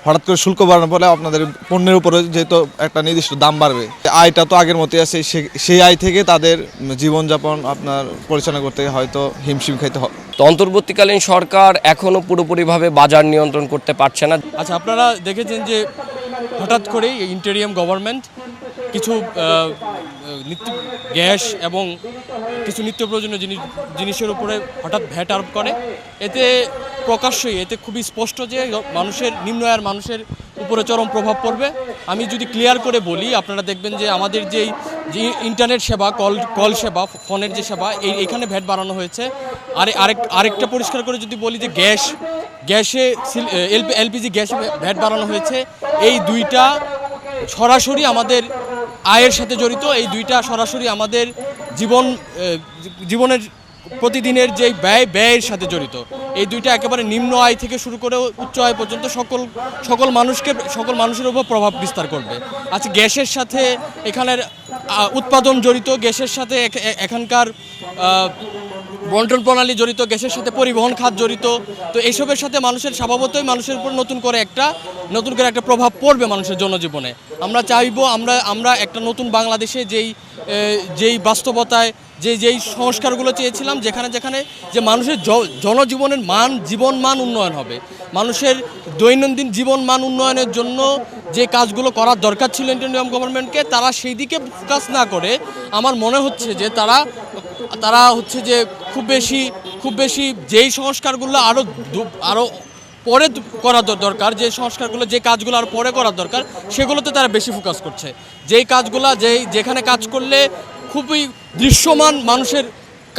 হঠাৎ করে শুল্ক বাড়ানোর ফলে আপনাদের পণ্যের উপরে যেহেতু একটা নির্দিষ্ট দাম বাড়বে, আয়টা তো আগের মতোই আছে, সেই আয় থেকে তাদের জীবনযাপন আপনার পরিচালনা করতে হয়তো হিমশিম খাইতে হয়। তো অন্তর্বর্তীকালীন সরকার এখনও পুরোপুরিভাবে বাজার নিয়ন্ত্রণ করতে পারছে না। আচ্ছা, আপনারা দেখেছেন যে হঠাৎ করেই ইন্টেরিয়াম গভর্নমেন্ট কিছু নিত্য গ্যাস এবং কিছু নিত্য প্রয়োজনীয় জিনিসের উপরে হঠাৎ ভ্যাট আরোপ করে। এতে প্রকাশ্যই এতে খুবই স্পষ্ট যে মানুষের নিম্ন আয়ের মানুষের উপরে চরম প্রভাব পড়বে। আমি যদি ক্লিয়ার করে বলি, আপনারা দেখবেন যে আমাদের যে ইন্টারনেট সেবা, কল সেবা, ফোনের যে সেবা, এইখানে ভ্যাট বাড়ানো হয়েছে। আরেকটা পরিষ্কার করে যদি বলি যে গ্যাসে এলপিজি গ্যাসে ভ্যাট বাড়ানো হয়েছে। এই দুইটা সরাসরি আমাদের আয়ের সাথে জড়িত, এই দুইটা সরাসরি আমাদের জীবনের প্রতিদিনের যে ব্যয়ের সাথে জড়িত। এই দুইটা একেবারে নিম্ন আয় থেকে শুরু করে উচ্চ আয় পর্যন্ত সকল মানুষের উপর প্রভাব বিস্তার করবে। আচ্ছা, গ্যাসের সাথে এখানের উৎপাদন জড়িত, গ্যাসের সাথে এখানকার বন্টন প্রণালী জড়িত, গ্যাসের সাথে পরিবহন খাত জড়িত। তো এইসবের সাথে স্বভাবতই মানুষের উপর নতুন করে একটা প্রভাব পড়বে মানুষের জনজীবনে। আমরা চাইবো আমরা একটা নতুন বাংলাদেশে যেই বাস্তবতায় যেই সংস্কারগুলো চেয়েছিলাম, যেখানে যে মানুষের জীবন মান উন্নয়ন হবে, মানুষের দৈনন্দিন জীবন মান উন্নয়নের জন্য যে কাজগুলো করার দরকার ছিল ইন্টারিয়াম গভর্নমেন্টকে, তারা সেই দিকে ফোকাস না করে আমার মনে হচ্ছে যে তারা হচ্ছে যে খুব বেশি যেই সংস্কারগুলো আরও পরে করা দরকার, যে সংস্কারগুলো যে কাজগুলো আর পরে করার দরকার, সেগুলোতে তারা বেশি ফোকাস করছে। যেই কাজগুলো যেখানে কাজ করলে খুবই দৃশ্যমান মানুষের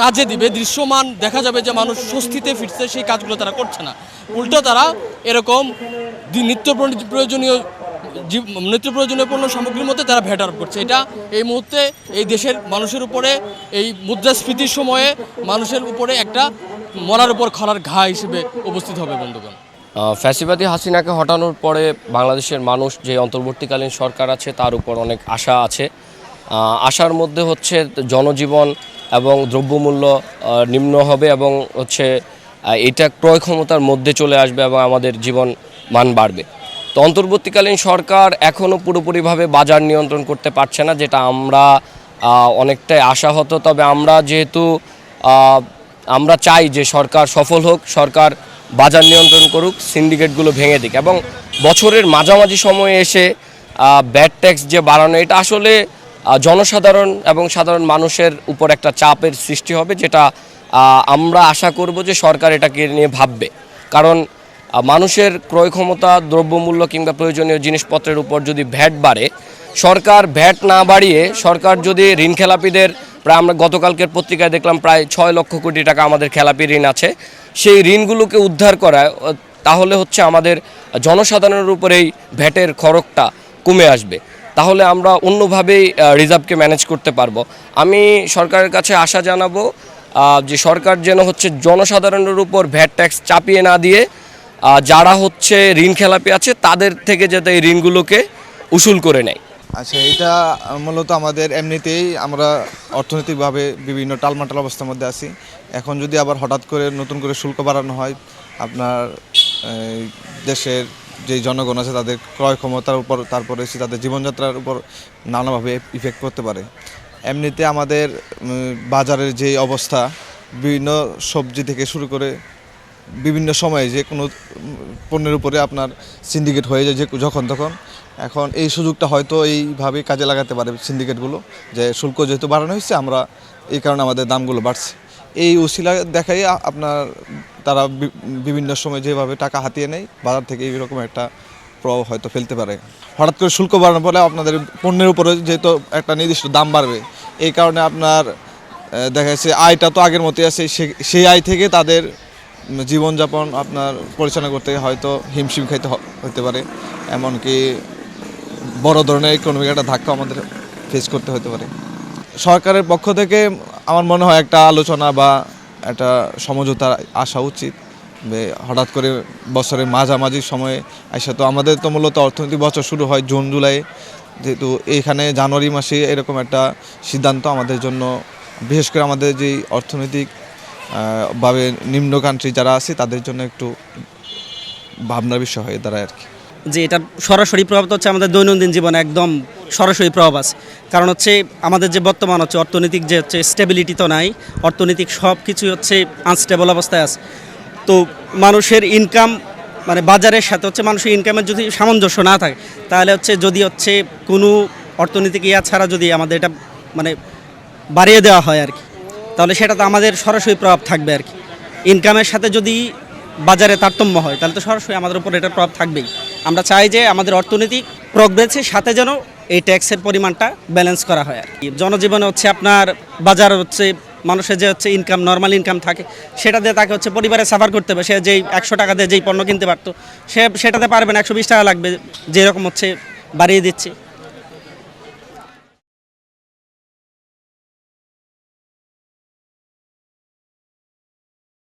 কাজে দিবে, দৃশ্যমান দেখা যাবে যে মানুষ স্বস্তিতে ফিরছে, সেই কাজগুলো তারা করছে না। উল্টো তারা এরকম নিত্য প্রয়োজনীয় পণ্য সামগ্রীর মধ্যে তারা ভ্যাট আরোপ করছে। এটা এই মুহূর্তে এই দেশের মানুষের উপরে, এই মুদ্রাস্ফীতির সময়ে মানুষের উপরে একটা মরার উপর খরার ঘা হিসেবে উপস্থিত হবে বন্ধুগণ। ফ্যাসিবাদী হাসিনাকে হটানোর পরে বাংলাদেশের মানুষ যে অন্তর্বর্তীকালীন সরকার আছে তার উপর অনেক আশা আছে। আশার মধ্যে হচ্ছে জনজীবন এবং দ্রব্যমূল্য নিম্ন হবে এবং হচ্ছে এটা ক্রয় ক্ষমতার মধ্যে চলে আসবে এবং আমাদের জীবন মান বাড়বে। তো অন্তর্বর্তীকালীন সরকার এখনও পুরোপুরিভাবে বাজার নিয়ন্ত্রণ করতে পারছে না, যেটা আমরা অনেকটাই আশাহত। তবে আমরা চাই যে সরকার সফল হোক, সরকার বাজার নিয়ন্ত্রণ করুক, সিন্ডিকেটগুলো ভেঙে দিক এবং বছরের মাঝামাঝি সময়ে এসে ব্যাড ট্যাক্স যে বাড়ানো, এটা আসলে জনসাধারণ এবং সাধারণ মানুষের উপর একটা চাপের সৃষ্টি হবে, যেটা আমরা আশা করব যে সরকার এটাকে নিয়ে ভাববে। কারণ মানুষের ক্রয় ক্ষমতা, দ্রব্যমূল্য কিংবা প্রয়োজনীয় জিনিসপত্রের উপর যদি ভ্যাট বাড়ে, সরকার ভ্যাট না বাড়িয়ে সরকার যদি ঋণ খেলাপিদের, প্রায় আমরা গতকালকের পত্রিকায় দেখলাম প্রায় 6 লক্ষ কোটি টাকা আমাদের খেলাপি ঋণ আছে, সেই ঋণগুলোকে উদ্ধার করায়, তাহলে হচ্ছে আমাদের জনসাধারণের উপর এই ভ্যাটের খরচটা কমে আসবে। তাহলে আমরা অন্যভাবেই রিজার্ভকে ম্যানেজ করতে পারবো। আমি সরকারের কাছে আশা জানাবো যে সরকার যেন হচ্ছে জনসাধারণের উপর ভ্যাট ট্যাক্স চাপিয়ে না দিয়ে যারা হচ্ছে ঋণ খেলাপি আছে তাদের থেকে যাতে এই ঋণগুলোকে উসুল করে নেয়। আচ্ছা, এটা মূলত আমাদের এমনিতেই আমরা অর্থনৈতিকভাবে বিভিন্ন টালমাটাল অবস্থার মধ্যে আছি। এখন যদি আবার হঠাৎ করে নতুন করে শুল্ক বাড়ানো হয়, আপনার দেশের যে জনগণ আছে তাদের ক্রয় ক্ষমতার উপর, তারপরে তাদের জীবনযাত্রার উপর নানাভাবে ইফেক্ট করতে পারে। এমনিতে আমাদের বাজারের যে অবস্থা, বিভিন্ন সবজি থেকে শুরু করে বিভিন্ন সময়ে যে কোনো পণ্যের উপরে আপনার সিন্ডিকেট হয়ে যায় যে যখন তখন। এখন এই সুযোগটা হয়তো এইভাবে কাজে লাগাতে পারে সিন্ডিকেটগুলো, যে শুল্ক যেহেতু বাড়ানো হয়েছে, আমরা এই কারণে আমাদের দামগুলো বাড়ছে। এই উছিলা দেখাই তারা বিভিন্ন সময় যেভাবে টাকা হাতিয়ে নেয় বাজার থেকে, এইরকম একটা প্রভাব হয়তো ফেলতে পারে। হঠাৎ করে শুল্ক বাড়ানোর ফলে আপনাদের পণ্যের উপরে যেহেতু একটা নির্দিষ্ট দাম বাড়বে, এই কারণে আপনার দেখা যাচ্ছে আয়টা তো আগের মতোই আছে, সেই আয় থেকে তাদের জীবনযাপন আপনার পরিচালনা করতে হয়তো হিমশিম খাইতে হতে পারে। এমনকি বড় ধরনের ইকোনমিক একটা ধাক্কা আমাদের ফেস করতে হতে পারে। সরকারের পক্ষ থেকে আমার মনে হয় একটা আলোচনা বা একটা সমঝোতা আসা উচিত। হঠাৎ করে বছরের মাঝামাঝি সময়ে আসা, তো আমাদের তো মূলত অর্থনৈতিক বছর শুরু হয় জুন জুলাই, যেহেতু এইখানে জানুয়ারি মাসে এরকম একটা সিদ্ধান্ত আমাদের জন্য, বিশেষ করে আমাদের যেই অর্থনৈতিক ভাবে নিম্ন কান্ট্রি যারা আছে তাদের জন্য একটু ভাবনার বিষয় হয়ে দাঁড়ায় আর কি। যে এটা সরাসরি প্রভাব তো হচ্ছে আমাদের দৈনন্দিন জীবনে একদম সরাসরি প্রভাব আছে। কারণ হচ্ছে আমাদের যে বর্তমান হচ্ছে অর্থনৈতিক যে হচ্ছে স্টেবিলিটি তো নাই, অর্থনৈতিক সব কিছুই হচ্ছে আনস্টেবল অবস্থায় আছে। তো মানুষের ইনকাম মানে বাজারের সাথে হচ্ছে মানুষের ইনকামের যদি সামঞ্জস্য না থাকে, তাহলে হচ্ছে যদি হচ্ছে কোনো অর্থনৈতিক ইয়া ছাড়া যদি আমাদের এটা মানে বাড়িয়ে দেওয়া হয় আর কি, তাহলে সেটা তো আমাদের সরাসরি প্রভাব থাকবে আর কি। ইনকামের সাথে যদি বাজারে তারতম্য হয় তাহলে তো সরাসরি আমাদের উপর এটার প্রভাব থাকবেই। আমরা চাই যে আমাদের অর্থনৈতিক প্রগ্রেসের সাথে যেন এই ট্যাক্সের পরিমাণটা ব্যালেন্স করা হয় আর কি। জনজীবনে হচ্ছে আপনার বাজার হচ্ছে মানুষের যে হচ্ছে ইনকাম নর্মাল ইনকাম থাকে, সেটা দিয়ে তাকে হচ্ছে পরিবারে সাফার করতে হবে। সে যেই 100 টাকা দিয়ে যেই পণ্য কিনতে পারতো, সে সেটাতে পারবে না, 120 টাকা লাগবে, যেরকম হচ্ছে বাড়িয়ে দিচ্ছে।